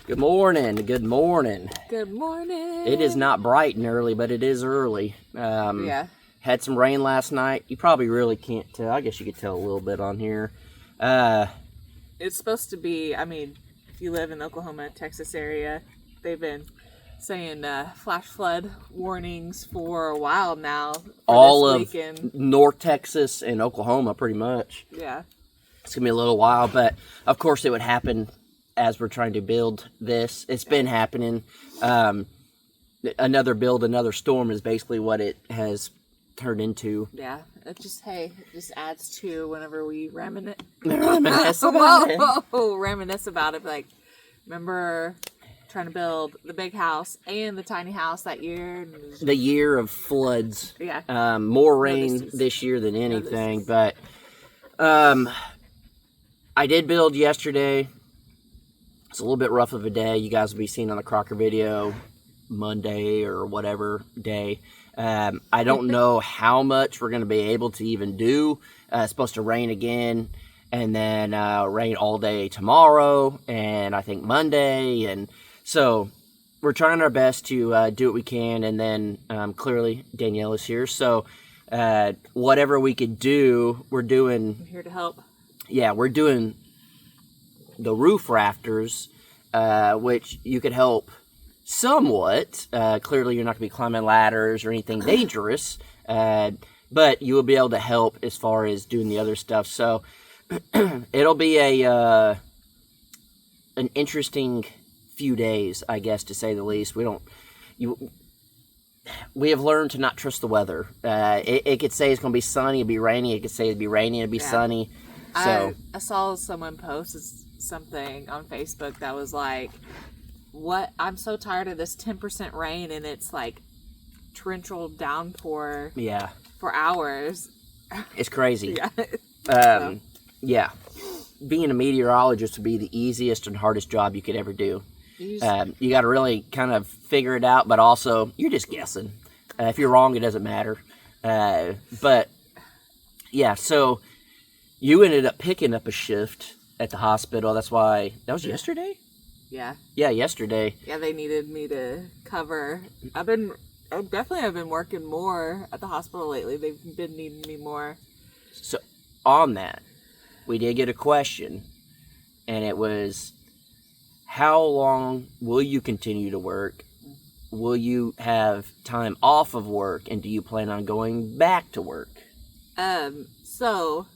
Good morning. Good morning. Good morning. It is not bright and early, but it is early. Yeah. Had some rain last night. You probably really can't tell. I guess you could tell a little bit on here. It's supposed to be, I mean, if you live in Oklahoma, Texas area, they've been saying flash flood warnings for a while now. All this of weekend. North Texas and Oklahoma, pretty much. Yeah. It's going to be a little while, but of course it would happen as we're trying to build this. It's been happening. Another storm is basically what it has turned into. Yeah. It just adds to whenever we reminisce about it. Like, remember trying to build the big house and the tiny house that year? The year of floods. Yeah. More rain this year than anything, but I did build yesterday. It's a little bit rough of a day. You guys will be seeing on the Crocker video Monday or whatever day. I don't know how much we're going to be able to even do. It's supposed to rain again, and then rain all day tomorrow, and I think Monday. And so we're trying our best to do what we can, and then clearly Danielle is here. So whatever we could do, we're doing. I'm here to help. Yeah, we're doing the roof rafters, which you could help somewhat. Clearly, you're not going to be climbing ladders or anything dangerous, but you will be able to help as far as doing the other stuff. So it'll be an interesting few days, I guess, to say the least. We have learned to not trust the weather. It could say it's going to be sunny, it'd be rainy. It could say it'd be rainy, it'd be sunny. So I saw someone post something on Facebook that was like, "What? I'm so tired of this 10% rain, and it's like torrential downpour. Yeah, for hours. It's crazy. Yeah. Yeah. Being a meteorologist would be the easiest and hardest job you could ever do. You got to really kind of figure it out, but also you're just guessing. If you're wrong, it doesn't matter. But yeah, so you ended up picking up a shift at the hospital. That's why that was yesterday. Yeah. Yeah, yesterday. Yeah, they needed me to cover. I've been working more at the hospital lately. They've been needing me more. So on that, we did get a question, and it was, how long will you continue to work? Will you have time off of work, and do you plan on going back to work? So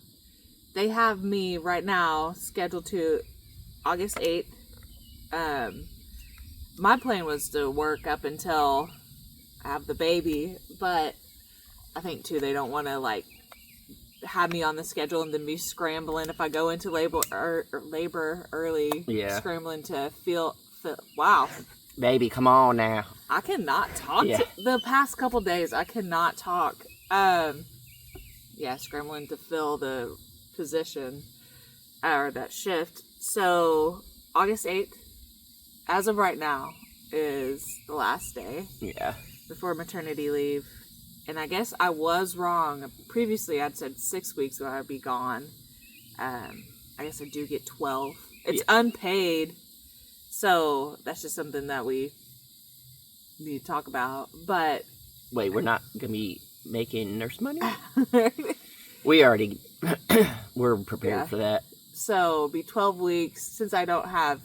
they have me right now scheduled to August 8th. My plan was to work up until I have the baby, but I think too they don't want to like have me on the schedule and then be scrambling if I go into labor early. Yeah. Scrambling to feel wow. Baby, come on now. I cannot talk. Yeah. The past couple days, I cannot talk. Yeah, scrambling to fill the position or that shift. So August 8th, as of right now, is the last day. Yeah. Before maternity leave. And I guess I was wrong. Previously, I'd said 6 weeks that I'd be gone. I guess I do get 12. It's unpaid. So that's just something that we need to talk about. But wait, we're not going to be making nurse money? We're prepared for that. So be 12 weeks. Since I don't have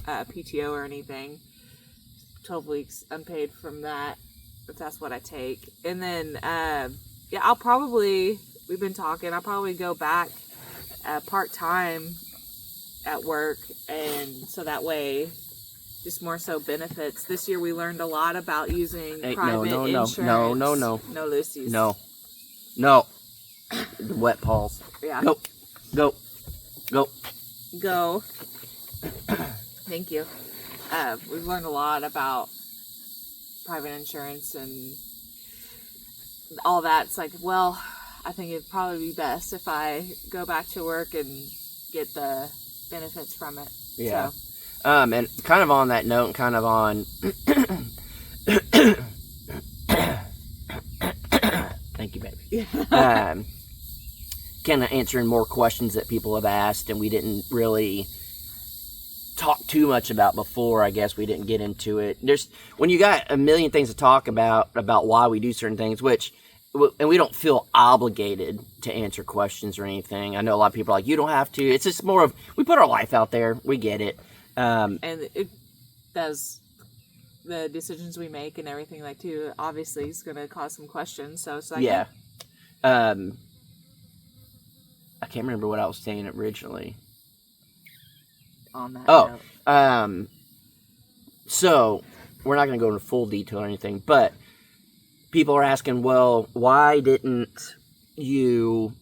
PTO or anything, 12 weeks unpaid from that, if that's what I take. And then, we've been talking, I'll probably go back part-time at work, and so that way, just more so benefits. This year we learned a lot about using private insurance. No, Lucy's. No. The wet paws. Yeah. Go. Thank you. We've learned a lot about private insurance and all that. It's like, well, I think it'd probably be best if I go back to work and get the benefits from it. Yeah. So. And kind of on that note, kind of on thank you, baby. Kind of answering more questions that people have asked, and we didn't really talked too much about before. I guess we didn't get into it. When you got a million things to talk about why we do certain things, and we don't feel obligated to answer questions or anything. I know a lot of people are like, you don't have to. It's just more of, we put our life out there. We get it. And it does, the decisions we make and everything like too, obviously is going to cause some questions. So it's like, yeah. I can't remember what I was saying originally. On that note. So we're not going to go into full detail or anything, but people are asking, well, why didn't you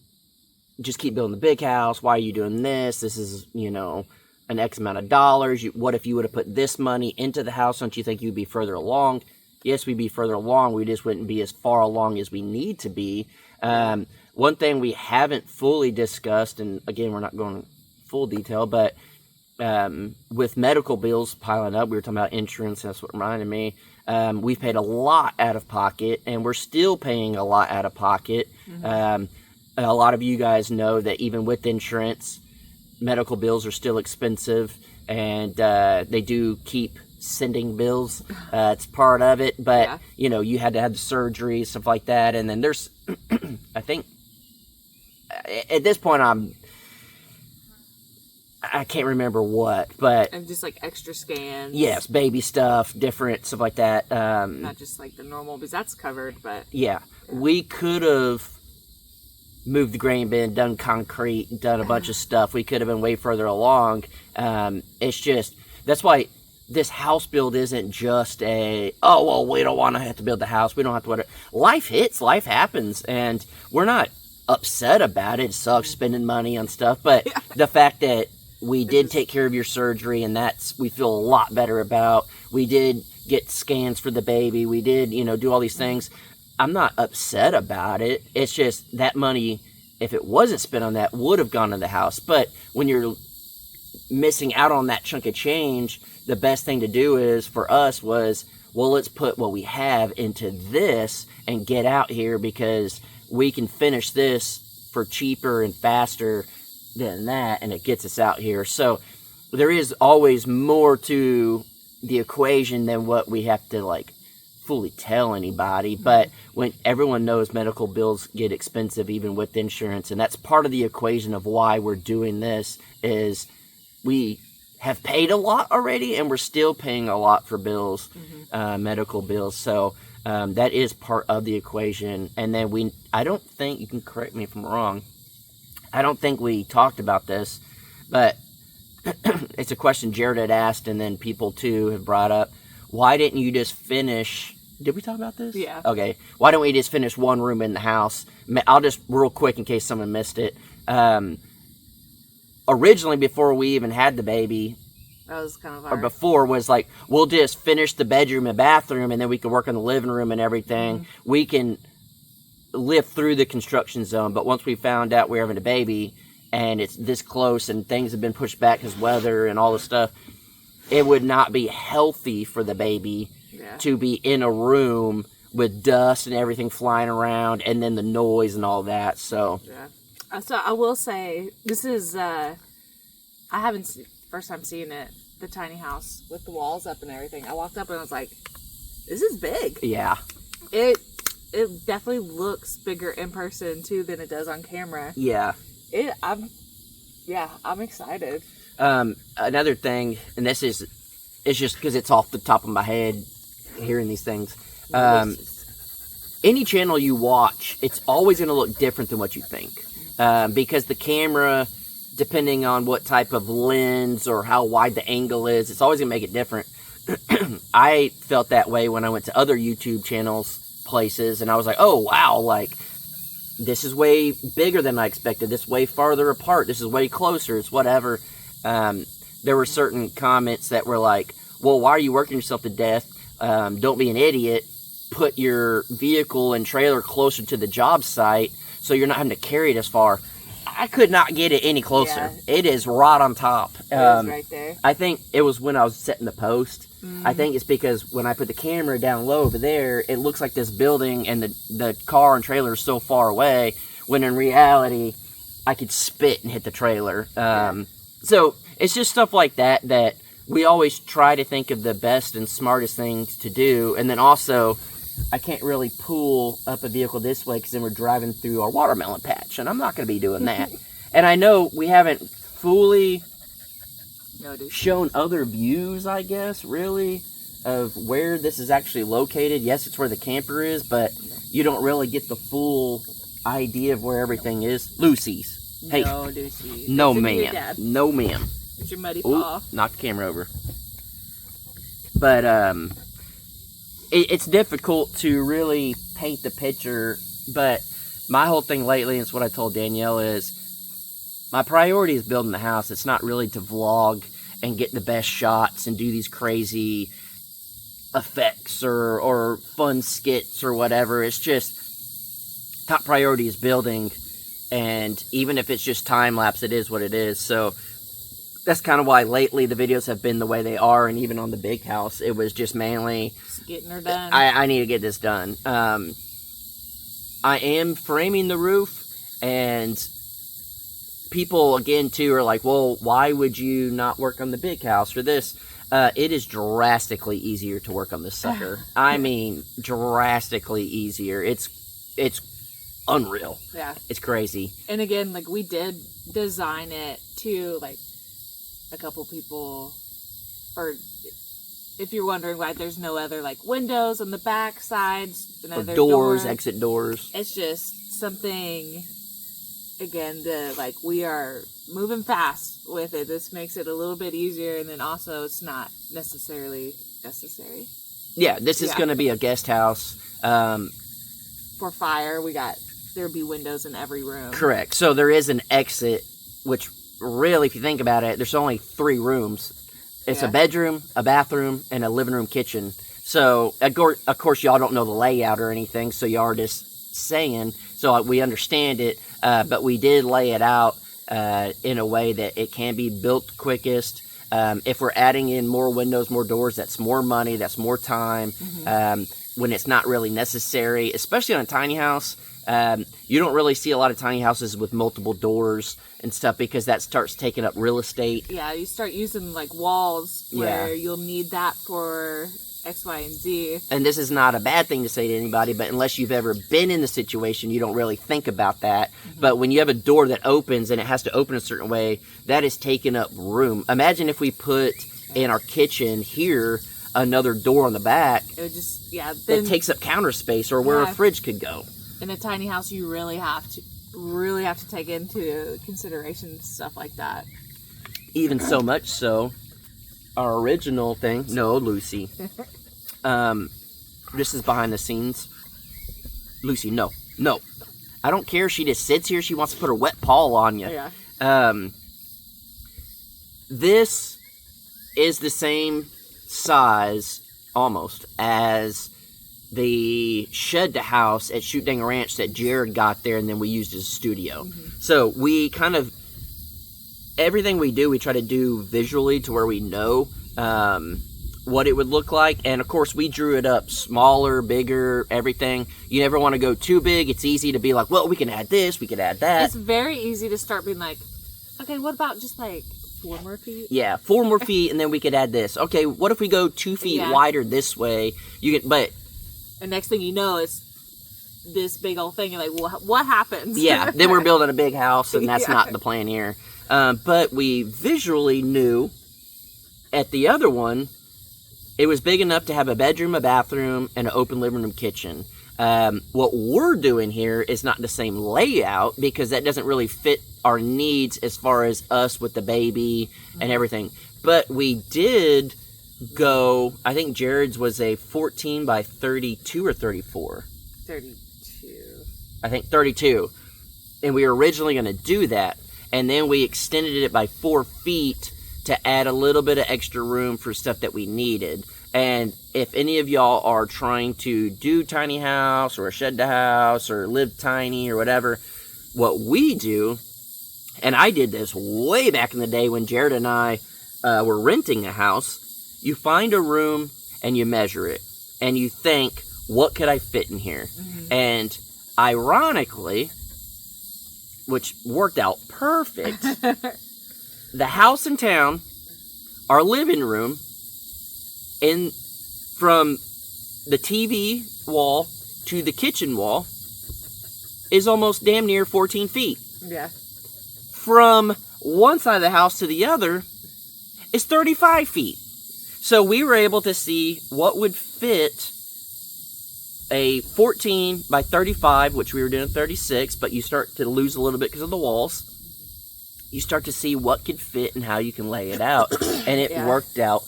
just keep building the big house? Why are you doing this? This is, an X amount of dollars. What if you would have put this money into the house? Don't you think you'd be further along? Yes, we'd be further along. We just wouldn't be as far along as we need to be. One thing we haven't fully discussed, and again, we're not going full detail, but with medical bills piling up, we were talking about insurance, that's what reminded me. We've paid a lot out of pocket, and we're still paying a lot out of pocket. Mm-hmm. A lot of you guys know that even with insurance, medical bills are still expensive, and they do keep sending bills. It's part of it, but you had to have the surgery, stuff like that, and then there's, I think, at this point, I can't remember what, but... And just, extra scans. Yes, baby stuff, different stuff like that. Not just, the normal, because that's covered, but... Yeah. We could have moved the grain bin, done concrete, done a bunch of stuff. We could have been way further along. It's just... That's why this house build isn't just we don't want to have to build the house. We don't have to... Whatever. Life hits. Life happens. And we're not upset about it. It sucks spending money on stuff. But the fact that we did take care of your surgery, and we feel a lot better about. We did get scans for the baby. We did, do all these things. I'm not upset about it. It's just that money, if it wasn't spent on that, would have gone to the house. But when you're missing out on that chunk of change, the best thing to do for us was, let's put what we have into this and get out here, because we can finish this for cheaper and faster than that, and it gets us out here. So there is always more to the equation than what we have to fully tell anybody. But when everyone knows medical bills get expensive even with insurance, and that's part of the equation of why we're doing this, is we have paid a lot already, and we're still paying a lot for bills, medical bills. So that is part of the equation. And then I don't think, you can correct me if I'm wrong, I don't think we talked about this, but it's a question Jared had asked, and then people too have brought up. Why didn't you just finish? Did we talk about this? Yeah. Okay. Why don't we just finish one room in the house? I'll just real quick in case someone missed it. Originally, before we even had the baby, that was kind of or before, was we'll just finish the bedroom and bathroom, and then we can work on the living room and everything. Mm-hmm. We can live through the construction zone, but once we found out we were having a baby and it's this close and things have been pushed back because weather and all this stuff, it would not be healthy for the baby to be in a room with dust and everything flying around, and then the noise and all that. So so I will say, this is I haven't first time seeing it, the tiny house with the walls up and everything. I walked up and I was like, this is big. It definitely looks bigger in person too than it does on camera. I'm excited. Another thing, and it's just because it's off the top of my head hearing these things. Any channel you watch, it's always going to look different than what you think, because the camera, depending on what type of lens or how wide the angle is, it's always going to make it different. I felt that way when I went to other YouTube channels, places, and I was like, oh wow, this is way bigger than I expected, this is way farther apart, this is way closer, it's whatever. There were certain comments that were like, well, why are you working yourself to death? Don't be an idiot, put your vehicle and trailer closer to the job site so you're not having to carry it as far. I could not get it any closer. It is right on top. It is right there. I think it was when I was setting the post. I think it's because when I put the camera down low over there, it looks like this building and the car and trailer is so far away, when in reality, I could spit and hit the trailer. So it's just stuff like that we always try to think of the best and smartest things to do. And then also, I can't really pull up a vehicle this way because then we're driving through our watermelon patch, and I'm not going to be doing that. And I know we haven't fully shown other views, I guess, really, of where this is actually located. Yes, it's where the camper is, but you don't really get the full idea of where everything is. Lucy's. Hey. No, Lucy. No, ma'am. No, ma'am. It's your muddy paw. Knock the camera over. But, it's difficult to really paint the picture, but my whole thing lately, and it's what I told Danielle, is my priority is building the house. It's not really to vlog and get the best shots and do these crazy effects or fun skits or whatever. It's just top priority is building, and even if it's just time-lapse, it is what it is. So that's kind of why lately the videos have been the way they are, and even on the big house, it was just mainly just getting her done. I need to get this done. I am framing the roof, and people, again, too, are like, well, why would you not work on the big house for this? It is drastically easier to work on this sucker. I mean, drastically easier. It's unreal. Yeah. It's crazy. And again, like, we did design it to, like, a couple people, or if you're wondering why there's no other, like, windows on the back sides, or doors, exit doors. It's just something, again, like, we are moving fast with it. This makes it a little bit easier, and then also it's not necessarily necessary. Yeah, this is going to be a guest house. For fire, there'll be windows in every room. Correct. So there is an exit, which really, if you think about it, there's only 3 rooms. It's a bedroom, a bathroom, and a living room kitchen. So, of course, y'all don't know the layout or anything, so y'all are just saying. So we understand it, but we did lay it out in a way that it can be built quickest. If we're adding in more windows, more doors, that's more money, that's more time. When it's not really necessary, especially on a tiny house. You don't really see a lot of tiny houses with multiple doors and stuff because that starts taking up real estate. Yeah, you start using like walls where you'll need that for X, Y, and Z. And this is not a bad thing to say to anybody, but unless you've ever been in the situation, you don't really think about that. But when you have a door that opens and it has to open a certain way, that is taking up room. Imagine if we put in our kitchen here another door on the back. It would just, that takes up counter space or where a fridge could go. In a tiny house, you really have to take into consideration stuff like that. Even so much so, our original thing. No, Lucy. This is behind the scenes. Lucy, no. I don't care. She just sits here. She wants to put her wet paw on you. Yeah. This is the same size, almost, as the shed to house at Shoot Dang Ranch that Jared got there, and then we used as a studio. So we kind of, everything we do, we try to do visually to where we know what it would look like. And of course, we drew it up smaller, bigger, everything. You never want to go too big. It's easy to be like, well, we can add this, we can add that. It's very easy to start being like, okay, what about just like 4 more feet? Yeah, 4 more feet, and then we could add this. Okay, what if we go 2 feet wider this way? You can, but. And next thing you know, it's this big old thing. You're like, well, what happens? Yeah, then we're building a big house, and that's not the plan here. But we visually knew at the other one, it was big enough to have a bedroom, a bathroom, and an open living room kitchen. What we're doing here is not the same layout because that doesn't really fit our needs as far as us with the baby and everything. But we did go, I think Jared's was a 14 by 32 or 34. 32. I think 32. And we were originally going to do that. And then we extended it by 4 feet to add a little bit of extra room for stuff that we needed. And if any of y'all are trying to do tiny house or a shed to house or live tiny or whatever, what we do, and I did this way back in the day when Jared and I were renting a house, you find a room and you measure it. And you think, what could I fit in here? And ironically, which worked out perfect, the house in town our living room, and from the TV wall to the kitchen wall is almost damn near 14 feet. Yeah. From one side of the house to the other is 35 feet. So we were able to see what would fit a 14 by 35, which we were doing 36, but you start to lose a little bit because of the walls. You start to see what could fit and how you can lay it out. And it worked out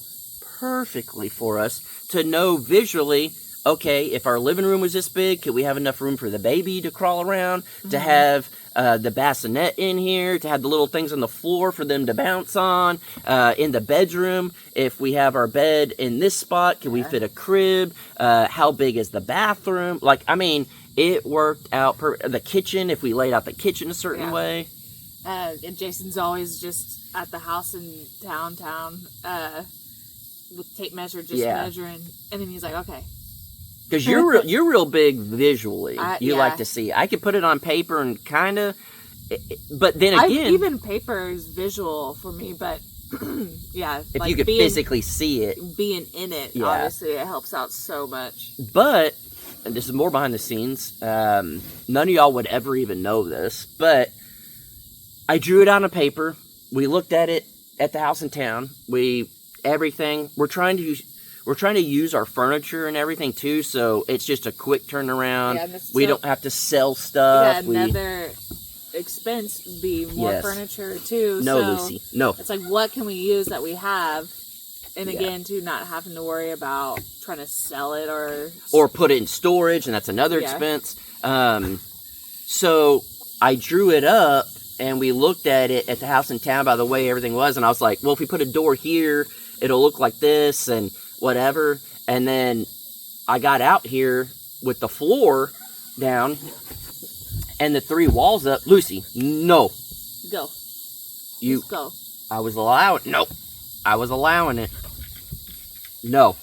perfectly for us to know visually, okay, if our living room was this big, could we have enough room for the baby to crawl around, to have the bassinet in here, to have the little things on the floor for them to bounce on, in the bedroom, if we have our bed in this spot, can we fit a crib, how big is the bathroom, like, I mean, it worked out, the kitchen, if we laid out the kitchen a certain way. And Jason's always just at the house in downtown, with tape measure, just measuring, and then he's like, okay. Because you're real big visually. You like to see. I could put it on paper and kind of, but then again, even paper is visual for me. But if like you could physically see it, being in it, obviously it helps out so much. But, and this is more behind the scenes. None of y'all would ever even know this, but I drew it out on paper. We looked at it at the house in town. Everything. We're trying to use our furniture and everything too, so it's just a quick turnaround. Yeah, we don't have to sell stuff. Yeah, another expense would be more furniture too. No, so Lucy, no. It's like, what can we use that we have? And again, too, not having to worry about trying to sell it or put it in storage, and that's another expense. So I drew it up, and we looked at it at the house in town by the way everything was, and I was like, well, if we put a door here, it'll look like this, and whatever. And then I got out here with the floor down and the 3 walls up. Lucy, no. Go. Just go. I was allowing it. No.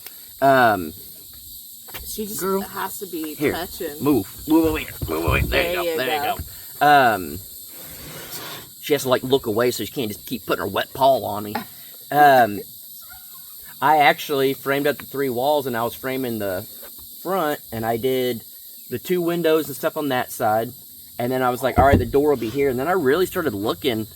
She just has to be here, touching. Move away. There you go. She has to like look away so she can't just keep putting her wet paw on me. I actually framed up the 3 walls, and I was framing the front, and I did the 2 windows and stuff on that side, and then I was like, all right, the door will be here, and then I really started looking,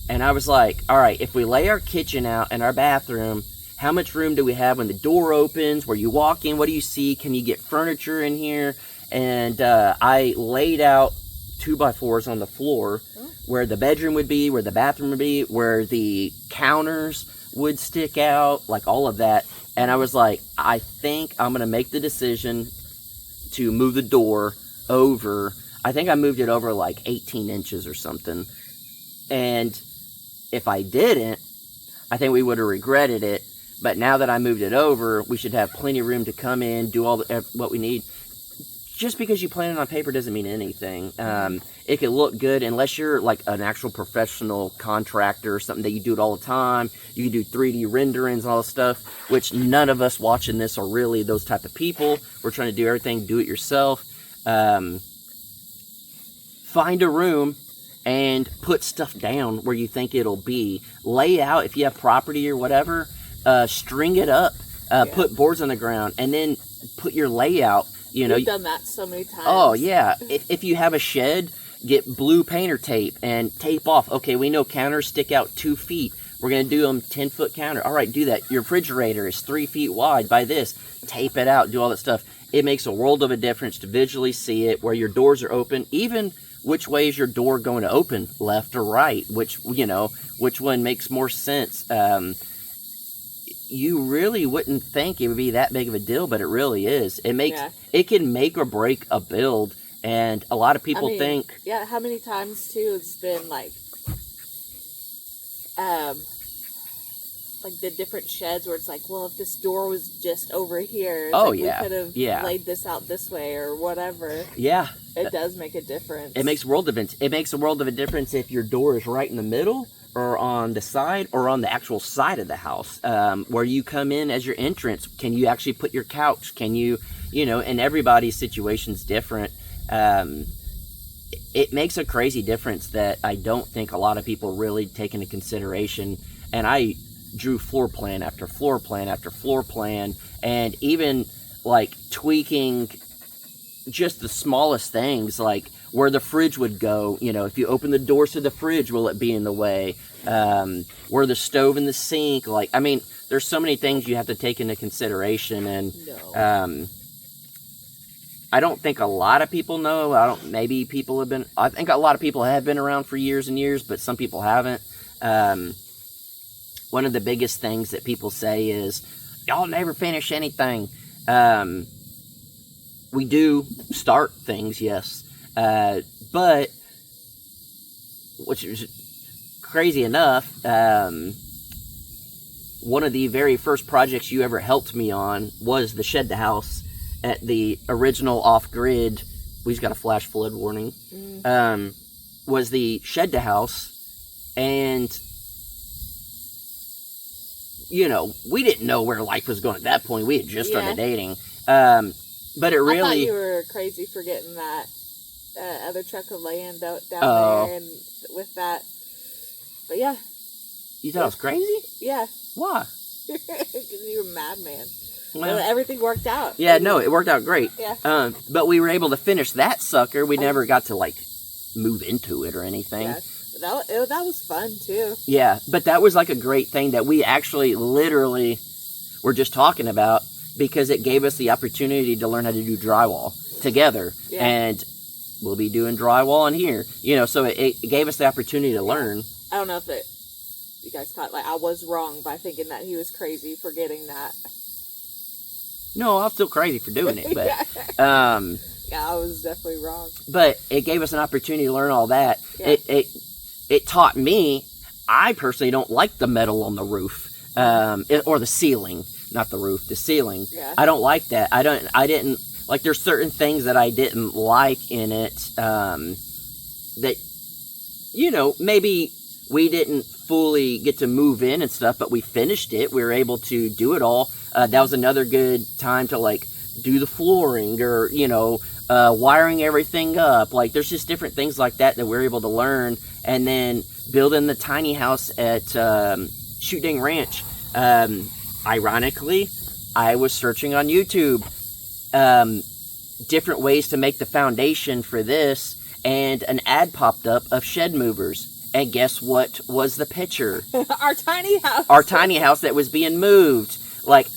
and I was like, all right, if we lay our kitchen out and our bathroom, how much room do we have when the door opens, where you walk in, what do you see, can you get furniture in here? And I laid out 2x4s on the floor, where the bedroom would be, where the bathroom would be, where the counters would stick out, like all of that. And I was like, I think I'm going to make the decision to move the door over. I think I moved it over like 18 inches or something. And if I didn't, I think we would have regretted it. But now that I moved it over, we should have plenty of room to come in, do all what we need. Just because you plan it on paper doesn't mean anything. It can look good unless you're like an actual professional contractor or something that you do it all the time. You can do 3D renderings and all this stuff, which none of us watching this are really those type of people. We're trying to do everything, do it yourself. Find a room and put stuff down where you think it'll be. Lay out, if you have property or whatever, string it up, put boards on the ground, and then put your layout. You've done that so many times. Oh, yeah. If you have a shed, get blue painter tape and tape off. Okay, we know counters stick out 2 feet. We're going to do them 10-foot counter. All right, do that. Your refrigerator is 3 feet wide. Buy this. Tape it out. Do all that stuff. It makes a world of a difference to visually see it, where your doors are open. Even which way is your door going to open, left or right? Which one makes more sense? You really wouldn't think it would be that big of a deal, but it really is. It can make or break a build, and a lot of people think. Yeah, how many times too it's been like the different sheds where it's like, well, if this door was just over here, we could have laid this out this way or whatever. Yeah, it does make a difference. It makes a world of a difference if your door is right in the middle, or on the side, or on the actual side of the house, where you come in as your entrance. Can you actually put your couch? Can you, and everybody's situation's different. It makes a crazy difference that I don't think a lot of people really take into consideration. And I drew floor plan after floor plan after floor plan, and even like tweaking just the smallest things, like where the fridge would go. You know, if you open the doors to the fridge, will it be in the way? Where the stove and the sink, like, I mean, there's so many things you have to take into consideration, and I don't think a lot of people know. Maybe people have been, I think a lot of people have been around for years and years, but some people haven't. One of the biggest things that people say is, y'all never finish anything. We do start things, yes. But, which is crazy enough, one of the very first projects you ever helped me on was the shed to house at the original off-grid. We just got a flash flood warning. Was the shed to house, and you know, we didn't know where life was going at that point. We had just started dating. But it really... I thought you were crazy for getting that other truck of land down there and with that. But yeah. You thought I was crazy? Yeah. Why? Because you were a madman. Well, everything worked out. Yeah, no, it worked out great. Yeah. But we were able to finish that sucker. We never got to, like, move into it or anything. Yeah. That was fun, too. Yeah, but that was, like, a great thing that we actually literally were just talking about, because it gave us the opportunity to learn how to do drywall together. Yeah. And we'll be doing drywall in here. You know, so it gave us the opportunity to learn. I don't know if you guys caught, like, I was wrong by thinking that he was crazy for getting that. No, I'm still crazy for doing it, but... yeah, I was definitely wrong. But it gave us an opportunity to learn all that. Yeah. It taught me, I personally don't like the metal on the roof, or the ceiling. Not the roof, the ceiling. Yeah. I don't like that. I didn't, like, there's certain things that I didn't like in it, that, you know, maybe we didn't fully get to move in and stuff, but we finished it. We were able to do it all. That was another good time to, like, do the flooring, or, you know, wiring everything up. Like, there's just different things like that we're able to learn. And then building the tiny house at Shoot Dang Ranch. Ironically, I was searching on YouTube different ways to make the foundation for this, and an ad popped up of shed movers. And guess what was the picture? Our tiny house. Our tiny house that was being moved. Like,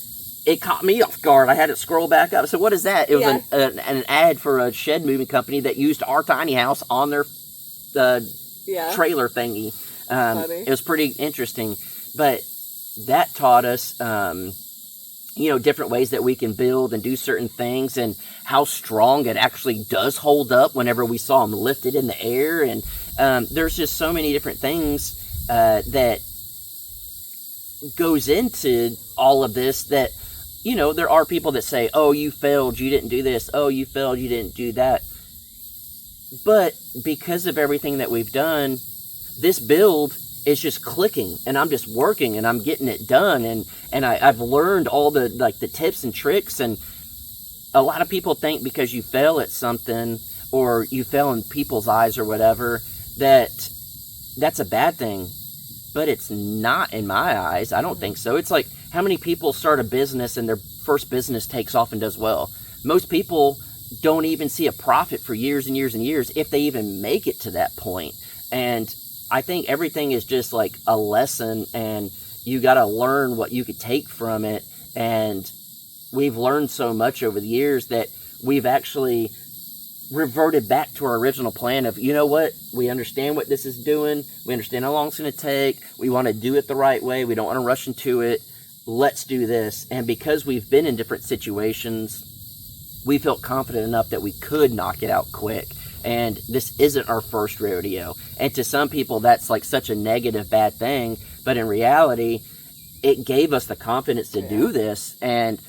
it caught me off guard. I had to scroll back up. So what is that? It was an ad for a shed moving company that used our tiny house on their trailer thingy. It was pretty interesting. But that taught us, you know, different ways that we can build and do certain things, and how strong it actually does hold up whenever we saw them lifted in the air. And there's just so many different things that goes into all of this that, you know, there are people that say, oh, you failed, you didn't do this. Oh, you failed, you didn't do that. But because of everything that we've done, this build is just clicking, and I'm just working, and I'm getting it done, and I've learned all the, like, the tips and tricks. And a lot of people think because you fail at something, or you fail in people's eyes or whatever, that's a bad thing. But it's not in my eyes. I don't think so. It's like, how many people start a business and their first business takes off and does well? Most people don't even see a profit for years and years and years, if they even make it to that point. And I think everything is just like a lesson, and you got to learn what you could take from it. And we've learned so much over the years that we've actually reverted back to our original plan of, you know what, we understand what this is doing. We understand how long it's going to take. We want to do it the right way. We don't want to rush into it. Let's do this. And because we've been in different situations, we felt confident enough that we could knock it out quick. And this isn't our first rodeo. And to some people, that's like such a negative, bad thing. But in reality, it gave us the confidence to do this. And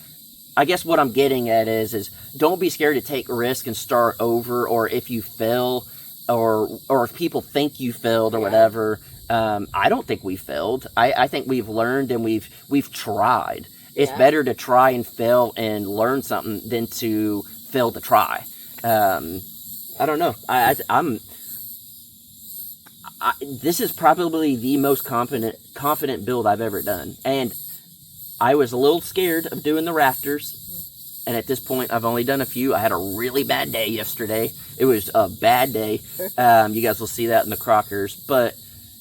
I guess what I'm getting at is don't be scared to take a risk and start over. Or if you fail, or if people think you failed or whatever, I don't think we failed. I think we've learned, and we've tried. It's better to try and fail and learn something than to fail to try. I don't know. this is probably the most confident build I've ever done. And I was a little scared of doing the rafters. And at this point, I've only done a few. I had a really bad day yesterday. It was a bad day. You guys will see that in the Crockers. But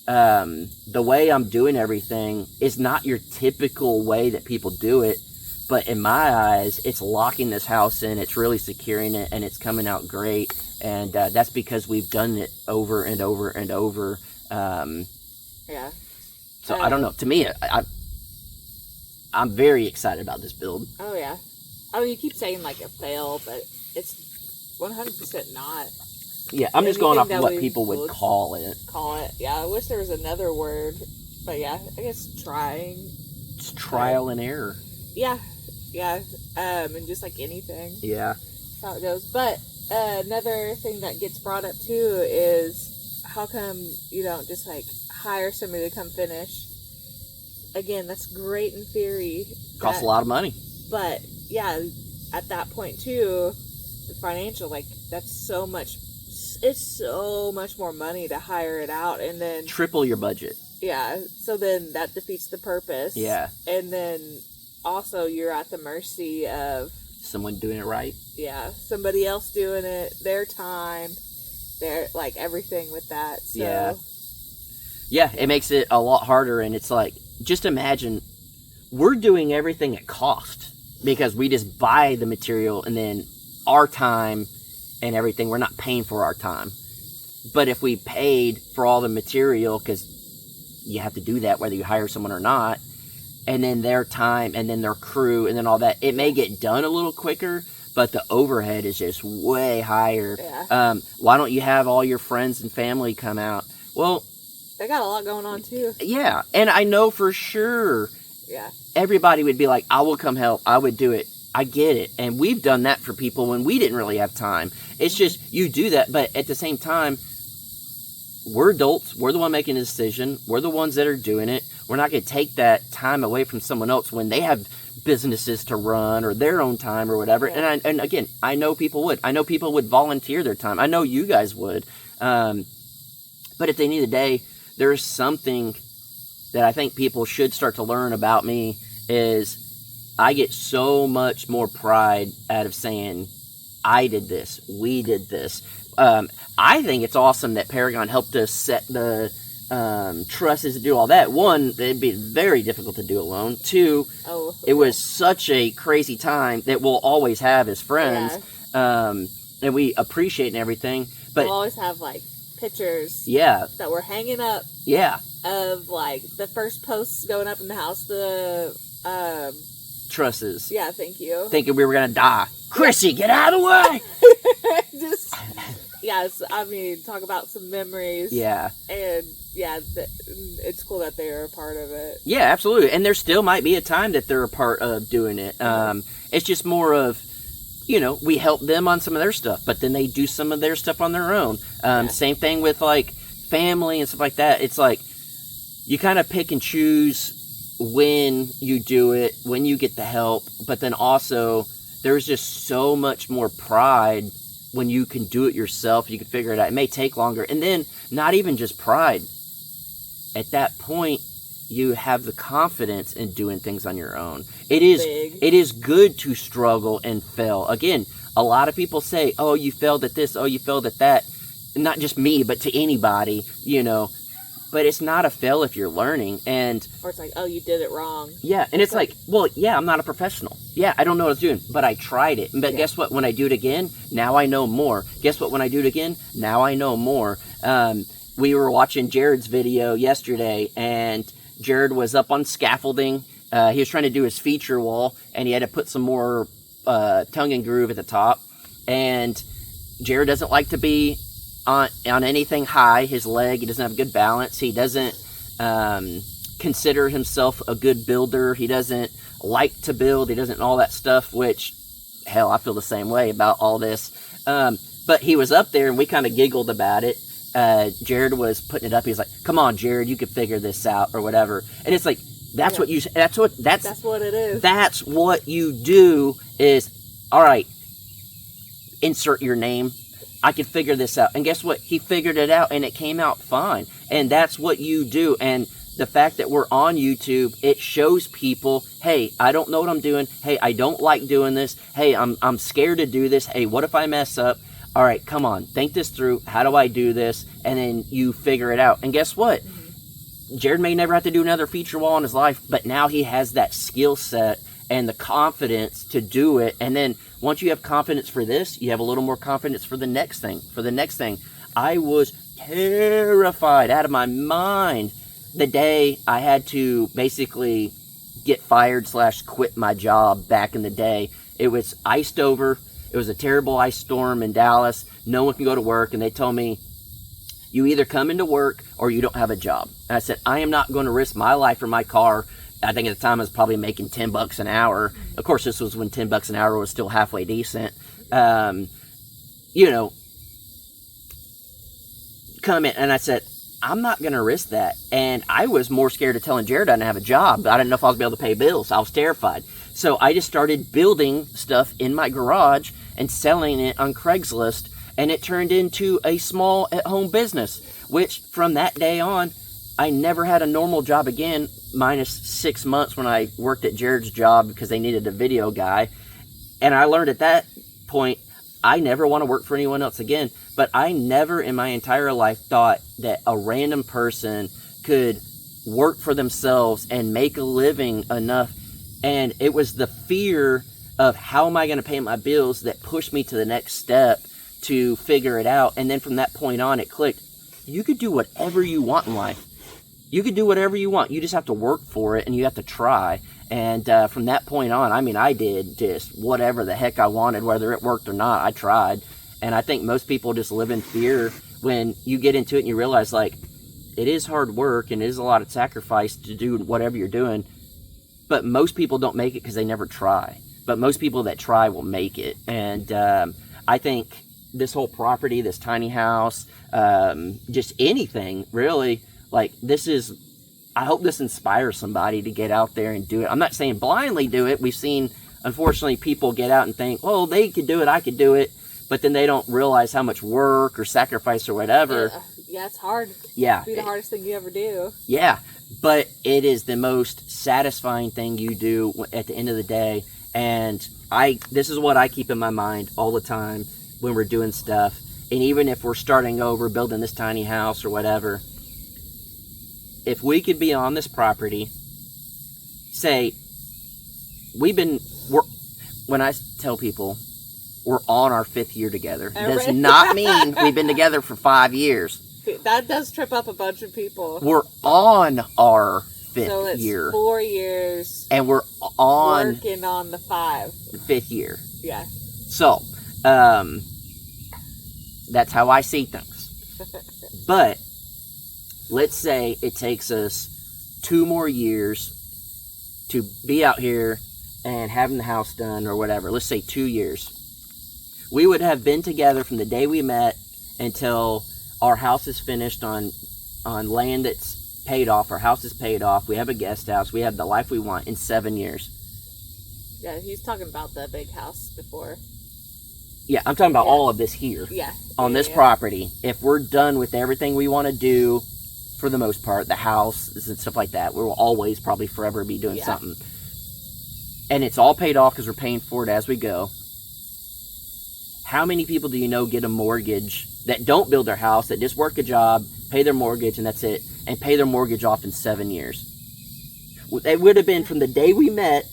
the way I'm doing everything is not your typical way that people do it. But in my eyes, it's locking this house in. It's really securing it, and it's coming out great. And that's because we've done it over and over and over. Yeah. So I don't know. To me, I'm very excited about this build. Oh, yeah. I mean, you keep saying, like, a fail, but it's 100% not. Yeah, I'm just going off of what people would call it. Yeah, I wish there was another word. But, yeah, I guess trying. It's trial and error. Yeah. And just like anything. Yeah. That's how it goes. But another thing that gets brought up, too, is how come you don't just, like, hire somebody to come finish? Again, that's great in theory. Costs a lot of money. But, yeah, at that point, too, the financial, like, that's so much, it's so much more money to hire it out, and then... Triple your budget. Yeah, so then that defeats the purpose. Yeah. And then, also, you're at the mercy of... Someone doing it right. Yeah, somebody else doing it, their time, their, like, everything with that, so... Yeah. Yeah, it makes it a lot harder, and it's like, just imagine, we're doing everything at cost. Because we just buy the material and then our time and everything, we're not paying for our time. But if we paid for all the material, because you have to do that whether you hire someone or not, and then their time and then their crew and then all that, it may get done a little quicker, but the overhead is just way higher. Yeah. Why don't you have all your friends and family come out? Well, they got a lot going on too. Yeah, and I know for sure... Yeah. Everybody would be like, I will come help. I would do it. I get it. And we've done that for people when we didn't really have time. It's just, you do that. But at the same time, we're adults. We're the one making the decision. We're the ones that are doing it. We're not going to take that time away from someone else when they have businesses to run or their own time or whatever. Yeah. And again, I know people would. I know people would volunteer their time. I know you guys would. But at the end of the day, there's something that I think people should start to learn about me is I get so much more pride out of saying, I did this, we did this. I think it's awesome that Paragon helped us set the trusses and do all that. One, it'd be very difficult to do alone. Two, it was such a crazy time that we'll always have as friends. Yeah. And we appreciate and everything. But we'll always have, like, pictures that we're hanging up. Yeah. Of, like, the first posts going up in the house, the, trusses. Yeah, thank you. Thinking we were going to die. Chrissy, get out of the way! Just, yes, I mean, talk about some memories. Yeah. And, yeah, it's cool that they're a part of it. Yeah, absolutely. And there still might be a time that they're a part of doing it. It's just more of, you know, we help them on some of their stuff, but then they do some of their stuff on their own. Same thing with, like, family and stuff like that. It's like, you kind of pick and choose when you do it, when you get the help, but then also there's just so much more pride when you can do it yourself. You can figure it out. It may take longer. And then not even just pride. At that point, you have the confidence in doing things on your own. It is good to struggle and fail. Again, a lot of people say, oh, you failed at this, oh, you failed at that. Not just me, but to anybody, you know. But it's not a fail if you're learning. Or it's like, oh, you did it wrong. Yeah, and it's like, well, yeah, I'm not a professional. Yeah, I don't know what I was doing, but I tried it. But guess what? When I do it again, now I know more. Guess what? When I do it again, now I know more. We were watching Jared's video yesterday, and Jared was up on scaffolding. He was trying to do his feature wall, and he had to put some more tongue and groove at the top. And Jared doesn't like to be on anything high. His leg, he doesn't have good balance. He doesn't consider himself a good builder. He doesn't like to build. He doesn't all that stuff, which, hell, I feel the same way about all this. But he was up there, and we kind of giggled about it. Jared was putting it up. He was like, come on, Jared, you can figure this out or whatever. And it's like, that's what you, that's what it is. That's what you do is, all right, insert your name. I can figure this out. And guess what? He figured it out, and it came out fine. And that's what you do. And the fact that we're on YouTube, it shows people, hey, I don't know what I'm doing. Hey, I don't like doing this. Hey, I'm scared to do this. Hey, what if I mess up? All right, come on, think this through. How do I do this? And then you figure it out. And guess what? Jared may never have to do another feature wall in his life, but now he has that skill set and the confidence to do it. And then once you have confidence for this, you have a little more confidence for the next thing. I was terrified out of my mind the day I had to basically get fired / quit my job back in the day. It was iced over. It was a terrible ice storm in Dallas. No one can go to work. And they told me, you either come into work or you don't have a job. And I said, I am not going to risk my life or my car. I think at the time I was probably making $10 an hour. Of course, this was when $10 an hour was still halfway decent. Come in. And I said, I'm not going to risk that. And I was more scared of telling Jared I didn't have a job. I didn't know if I was going to be able to pay bills. I was terrified. So I just started building stuff in my garage and selling it on Craigslist. And it turned into a small at-home business, which from that day on, I never had a normal job again, minus 6 months when I worked at Jared's job because they needed a video guy. And I learned at that point, I never want to work for anyone else again. But I never in my entire life thought that a random person could work for themselves and make a living enough. And it was the fear of how am I going to pay my bills that pushed me to the next step to figure it out. And then from that point on, it clicked. You could do whatever you want in life. You could do whatever you want. You just have to work for it and you have to try. And from that point on, I mean, I did just whatever the heck I wanted, whether it worked or not, I tried. And I think most people just live in fear when you get into it and you realize, like, it is hard work and it is a lot of sacrifice to do whatever you're doing. But most people don't make it because they never try. But most people that try will make it. And I think this whole property, this tiny house, just anything really, like this is, I hope this inspires somebody to get out there and do it. I'm not saying blindly do it. We've seen, unfortunately, people get out and think, oh, they could do it, I could do it. But then they don't realize how much work or sacrifice or whatever. Yeah, it's hard. Yeah. It'd be the hardest thing you ever do. Yeah. But it is the most satisfying thing you do at the end of the day. And this is what I keep in my mind all the time when we're doing stuff. And even if we're starting over, building this tiny house or whatever, if we could be on this property, say, when I tell people we're on our 5th year together, it does not mean we've been together for 5 years. That does trip up a bunch of people. We're on our 5th so it's year. 4 years. And we're on working on the 5th year. Yeah. So, that's how I see things. But let's say it takes us 2 more years to be out here and having the house done or whatever. Let's say 2 years. We would have been together from the day we met until our house is finished on land that's paid off. Our house is paid off. We have a guest house. We have the life we want in 7 years. Yeah, he's talking about the big house before. Yeah, I'm talking about all of this here. Yeah. On this property. If we're done with everything we want to do, for the most part, the house and stuff like that, we will always probably forever be doing something. And it's all paid off because we're paying for it as we go. How many people do you know get a mortgage that don't build their house, that just work a job, pay their mortgage, and that's it, and pay their mortgage off in 7 years? It would have been from the day we met,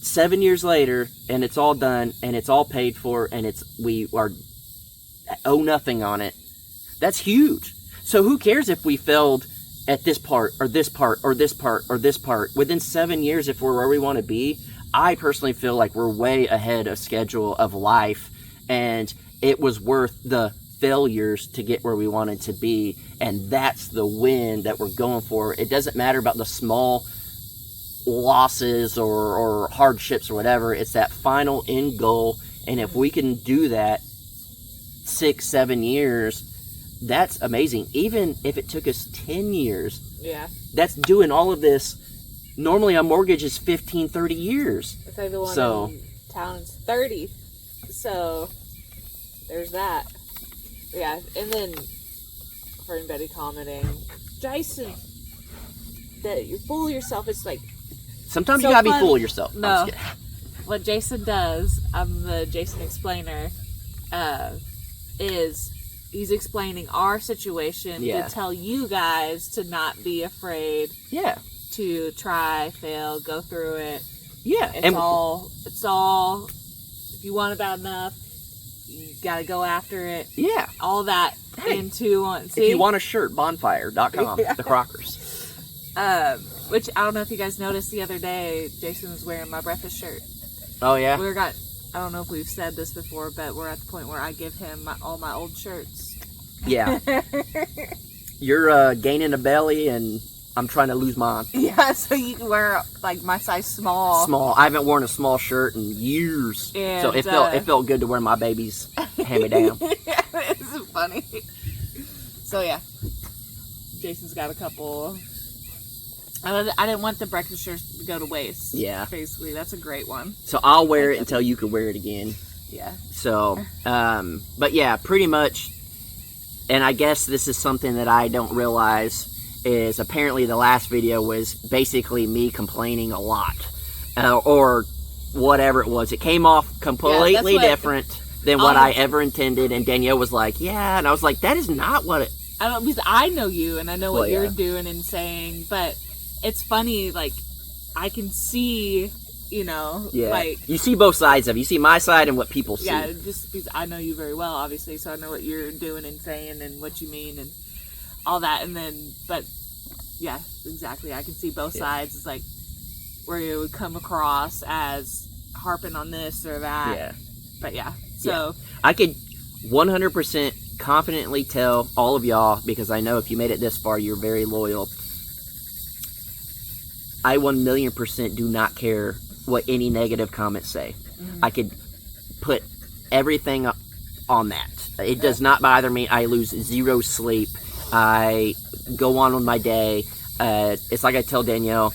7 years later, and it's all done, and it's all paid for, and we owe nothing on it. That's huge. So who cares if we failed at this part, or this part, or this part, or this part? Within 7 years, if we're where we want to be, I personally feel like we're way ahead of schedule of life, and it was worth the failures to get where we wanted to be, and that's the win that we're going for. It doesn't matter about the small losses or hardships or whatever. It's that final end goal, and if we can do that 6-7 years, that's amazing. Even if it took us 10 years, that's doing all of this. Normally a mortgage is 15-30 years. It's like the one in town's 30. So there's that. Yeah, and then for anybody commenting, Jason, that you're full of yourself. It's like, sometimes so you gotta fun. be full of yourself. No. What Jason does, I'm the Jason explainer, is he's explaining our situation to tell you guys to not be afraid. Yeah. To try, fail, go through it. Yeah. It's all, if you want it bad enough, you gotta go after it. Yeah. All that into one. See? If you want a shirt, bonfire.com, the Crockers. Which I don't know if you guys noticed the other day, Jason was wearing my breakfast shirt. Oh, yeah? I don't know if we've said this before, but we're at the point where I give him all my old shirts. Yeah. You're gaining a belly, and I'm trying to lose mine. Yeah, so you can wear, like, my size small. Small. I haven't worn a small shirt in years. And, so it felt good to wear my baby's hand-me-down. It's funny. So, yeah. Jason's got a couple. I didn't want the breakfast shirts to go to waste. Yeah. Basically, that's a great one. So I'll wear it until you can wear it again. Yeah. So, but yeah, pretty much. And I guess this is something that I don't realize is apparently the last video was basically me complaining a lot. Or whatever it was. It came off completely different than what I ever intended. And Danielle was like, yeah. And I was like, that is not what it... Because I know you and I know what you're doing and saying, but it's funny, like, I can see, like... You see both sides of it. You see my side and what people see. Yeah, just because I know you very well, obviously, so I know what you're doing and saying and what you mean and all that, and then, but, yeah, exactly, I can see both sides. It's like, where it would come across as harping on this or that. Yeah. But, yeah, so... Yeah. I could 100% confidently tell all of y'all, because I know if you made it this far, you're very loyal. I 1,000,000% do not care what any negative comments say. Mm-hmm. I could put everything on that. It does not bother me. I lose zero sleep. I go on with my day. It's like I tell Danielle,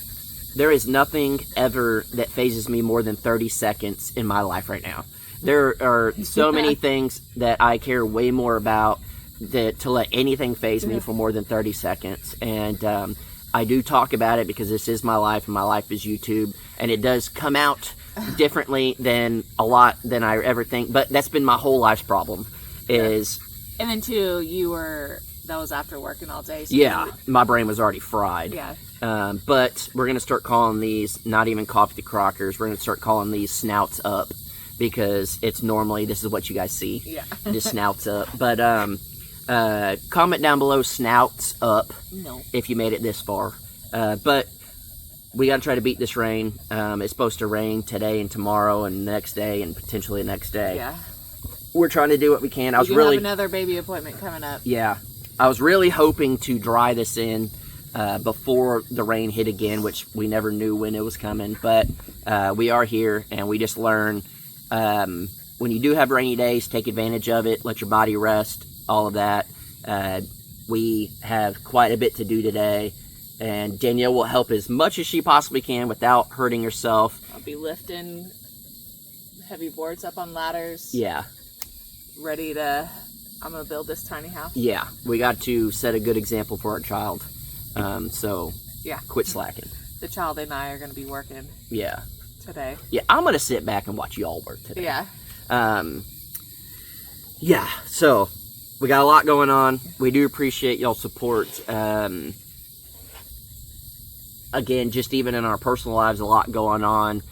there is nothing ever that phases me more than 30 seconds in my life right now. There are so many things that I care way more about to let anything faze me for more than 30 seconds. And I do talk about it because this is my life, and my life is YouTube. And it does come out differently than a lot than I ever think. But that's been my whole life's problem. Is And then, too, that was after working all day. So my brain was already fried. Yeah. But we're going to start calling these not even coffee crockers. We're going to start calling these snouts up, because it's normally, this is what you guys see. Yeah. Just snouts up. But comment down below snouts up if you made it this far. But we got to try to beat this rain. It's supposed to rain today and tomorrow and the next day and potentially the next day. Yeah. We're trying to do what we can. I have another baby appointment coming up. Yeah. I was really hoping to dry this in before the rain hit again, which we never knew when it was coming. But we are here, and we just learn when you do have rainy days, take advantage of it. Let your body rest, all of that. We have quite a bit to do today, and Danielle will help as much as she possibly can without hurting herself. I'll be lifting heavy boards up on ladders. Yeah. I'm going to build this tiny house. Yeah, we got to set a good example for our child. So, quit slacking. The child and I are going to be working. Yeah. Today. Yeah, I'm going to sit back and watch y'all work today. Yeah. Yeah, so we got a lot going on. We do appreciate y'all's support. Again, just even in our personal lives, a lot going on.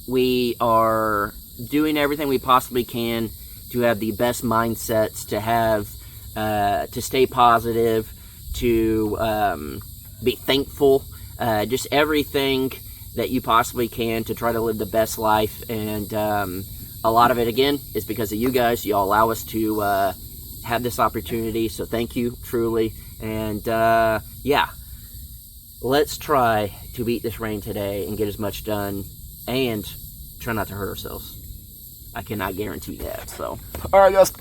We are doing everything we possibly can to have the best mindsets, to stay positive, to be thankful, just everything that you possibly can to try to live the best life. And a lot of it, again, is because of you guys. You all allow us to have this opportunity, so thank you, truly. And let's try to beat this rain today and get as much done, and try not to hurt ourselves. I cannot guarantee that. So, all right, guys.